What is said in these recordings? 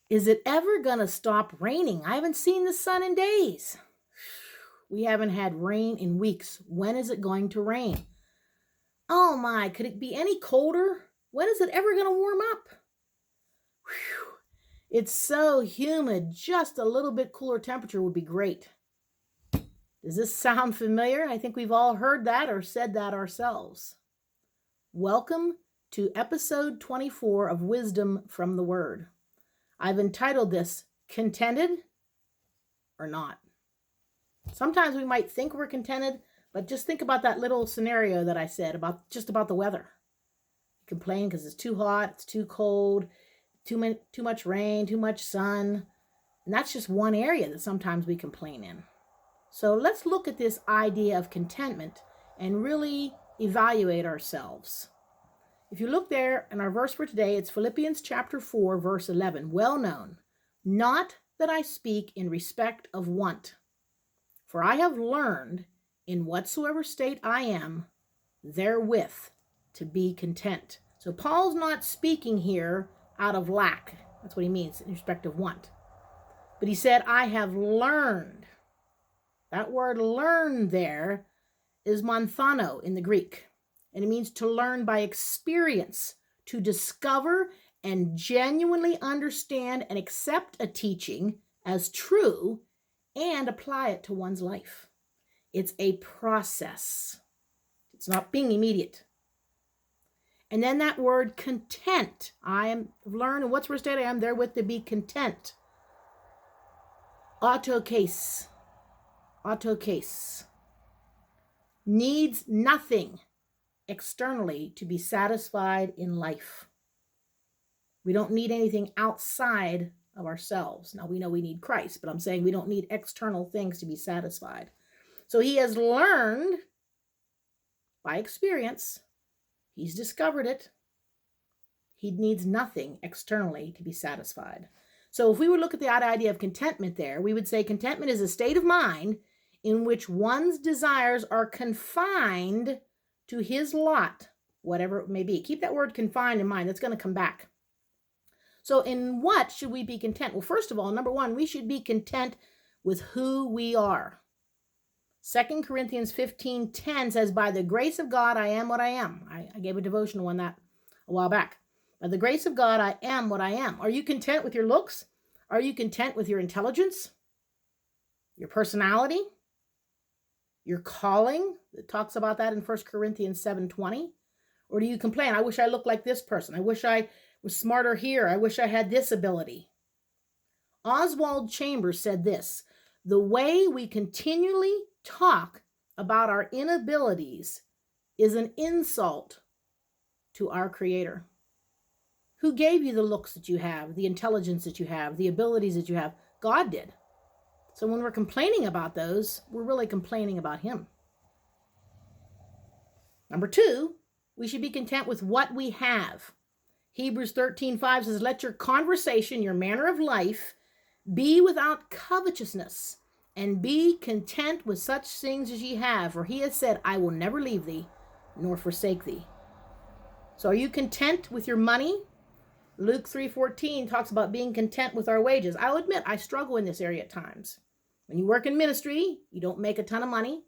Is it ever going to stop raining? I haven't seen the sun in days. We haven't had rain in weeks. When is it going to rain? Oh my, could it be any colder? When is it ever going to warm up? Whew. It's so humid. Just a little bit cooler temperature would be great. Does this sound familiar? I think we've all heard that or said that ourselves. Welcome to episode 24 of Wisdom from the Word. I've entitled this, Contented or Not? Sometimes we might think we're contented, but just think about that little scenario that I said about the weather. You complain because it's too hot, it's too cold, too much rain, too much sun. And that's just one area that sometimes we complain in. So let's look at this idea of contentment and really evaluate ourselves. If you look there in our verse for today, it's Philippians chapter 4, verse 11, well known, not that I speak in respect of want, for I have learned in whatsoever state I am, therewith to be content. So Paul's not speaking here out of lack. That's what he means in respect of want. But he said, I have learned. That word learn there is manthano in the Greek. And it means to learn by experience, to discover and genuinely understand and accept a teaching as true and apply it to one's life. It's a process. It's not being immediate. And then that word content. I am learned in whatsoever state I am, therewith to be content. Autocase. Needs nothing externally to be satisfied in life. We don't need anything outside of ourselves. Now we know we need Christ, but I'm saying we don't need external things to be satisfied. So he has learned by experience. He's discovered it. He needs nothing externally to be satisfied. So if we would look at the idea of contentment there, we would say contentment is a state of mind in which one's desires are confined to his lot, whatever it may be. Keep that word confined in mind. That's going to come back. So in what should we be content? Well, first of all, number one, we should be content with who we are. 2 Corinthians 15:10 says, by the grace of God, I am what I am. I gave a devotional on that a while back. By the grace of God, I am what I am. Are you content with your looks? Are you content with your intelligence? Your personality? Your calling? It talks about that in 1 Corinthians 7:20. Or do you complain? I wish I looked like this person. I wish I was smarter here. I wish I had this ability. Oswald Chambers said this, the way we continually talk about our inabilities is an insult to our Creator. Who gave you the looks that you have, the intelligence that you have, the abilities that you have? God did. So when we're complaining about those, we're really complaining about Him. Number two, we should be content with what we have. Hebrews 13:5 says, let your conversation, your manner of life, be without covetousness, and be content with such things as ye have. For he has said, I will never leave thee, nor forsake thee. So are you content with your money? Luke 3:14 talks about being content with our wages. I'll admit, I struggle in this area at times. When you work in ministry, you don't make a ton of money.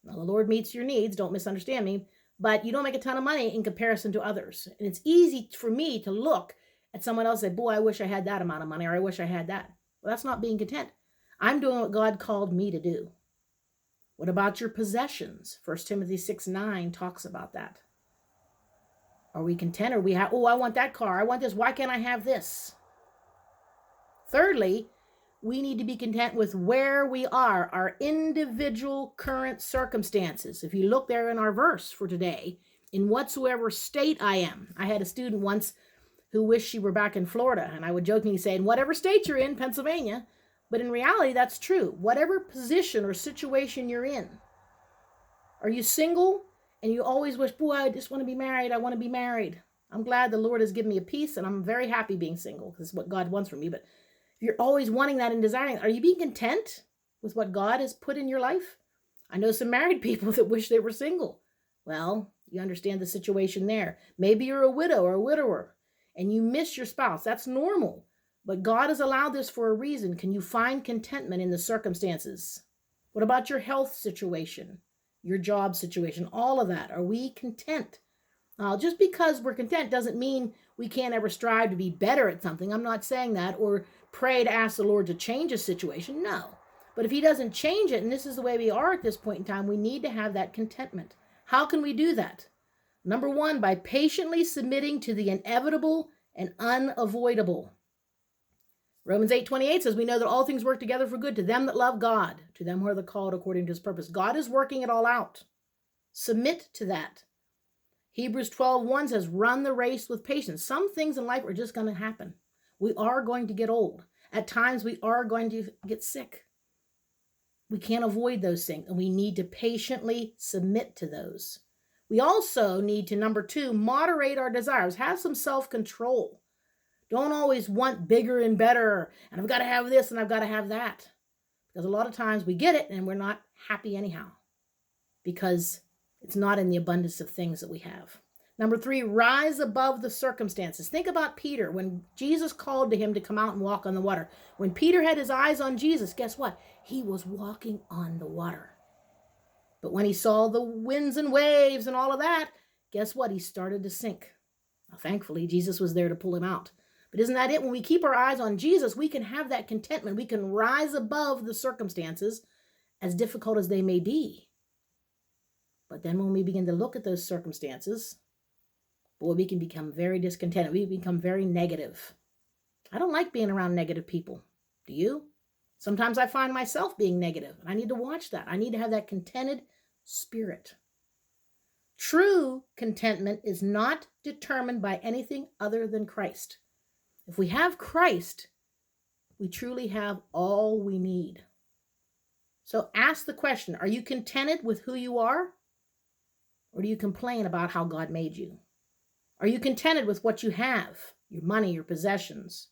Now, the Lord meets your needs, don't misunderstand me, but you don't make a ton of money in comparison to others. And it's easy for me to look at someone else and say, boy, I wish I had that amount of money, or I wish I had that. Well, that's not being content. I'm doing what God called me to do. What about your possessions? 1 Timothy 6:9 talks about that. Are we content? Or we have, I want that car. I want this. Why can't I have this? Thirdly, we need to be content with where we are, our individual current circumstances. If you look there in our verse for today, in whatsoever state I am. I had a student once who wished she were back in Florida, and I would jokingly say, in whatever state you're in, Pennsylvania, but in reality, that's true. Whatever position or situation you're in. Are you single and you always wish, boy, I just want to be married. I want to be married. I'm glad the Lord has given me a peace, and I'm very happy being single because it's what God wants from me. But if you're always wanting that and desiring, are you being content with what God has put in your life? I know some married people that wish they were single. Well, you understand the situation there. Maybe you're a widow or a widower and you miss your spouse. That's normal. But God has allowed this for a reason. Can you find contentment in the circumstances? What about your health situation, your job situation, all of that? Are we content? Just because we're content doesn't mean we can't ever strive to be better at something. I'm not saying that, or pray to ask the Lord to change a situation. No. But if he doesn't change it, and this is the way we are at this point in time, we need to have that contentment. How can we do that? Number one, by patiently submitting to the inevitable and unavoidable. Romans 8:28 says, we know that all things work together for good to them that love God, to them who are the called according to his purpose. God is working it all out. Submit to that. Hebrews 12:1 says, run the race with patience. Some things in life are just going to happen. We are going to get old. At times we are going to get sick. We can't avoid those things, and we need to patiently submit to those. We also need to, number two, moderate our desires. Have some self-control. Don't always want bigger and better, and I've got to have this and I've got to have that. Because a lot of times we get it and we're not happy anyhow, because it's not in the abundance of things that we have. Number three, rise above the circumstances. Think about Peter when Jesus called to him to come out and walk on the water. When Peter had his eyes on Jesus, guess what? He was walking on the water. But when he saw the winds and waves and all of that, guess what? He started to sink. Now, thankfully, Jesus was there to pull him out. But isn't that it? When we keep our eyes on Jesus, we can have that contentment. We can rise above the circumstances, as difficult as they may be. But then when we begin to look at those circumstances, boy, we can become very discontented. We become very negative. I don't like being around negative people. Do you? Sometimes I find myself being negative, and I need to watch that. I need to have that contented spirit. True contentment is not determined by anything other than Christ. If we have Christ, we truly have all we need. So ask the question, are you contented with who you are? Or do you complain about how God made you? Are you contented with what you have, your money, your possessions?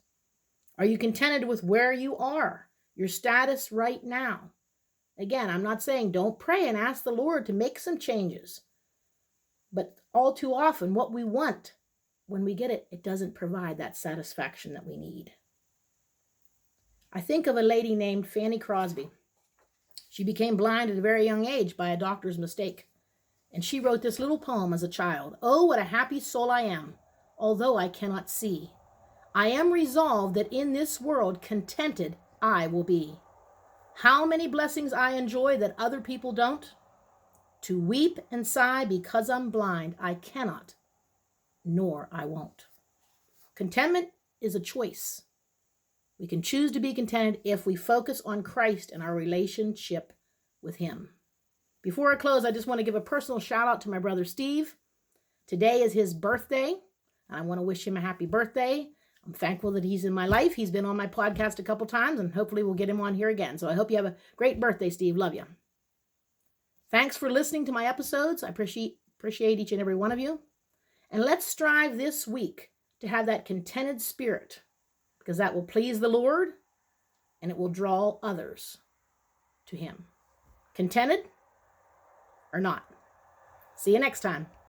Are you contented with where you are, your status right now? Again, I'm not saying don't pray and ask the Lord to make some changes. But all too often, what we want, when we get it, it doesn't provide that satisfaction that we need. I think of a lady named Fanny Crosby. She became blind at a very young age by a doctor's mistake. And she wrote this little poem as a child. Oh, what a happy soul I am, although I cannot see. I am resolved that in this world contented I will be. How many blessings I enjoy that other people don't? To weep and sigh because I'm blind, I cannot, nor I won't. Contentment is a choice. We can choose to be contented if we focus on Christ and our relationship with him. Before I close, I just want to give a personal shout out to my brother Steve. Today is his birthday. I want to wish him a happy birthday. I'm thankful that he's in my life. He's been on my podcast a couple times, and hopefully we'll get him on here again. So I hope you have a great birthday, Steve. Love you. Thanks for listening to my episodes. I appreciate each and every one of you. And let's strive this week to have that contented spirit, because that will please the Lord and it will draw others to him. Contented or not? See you next time.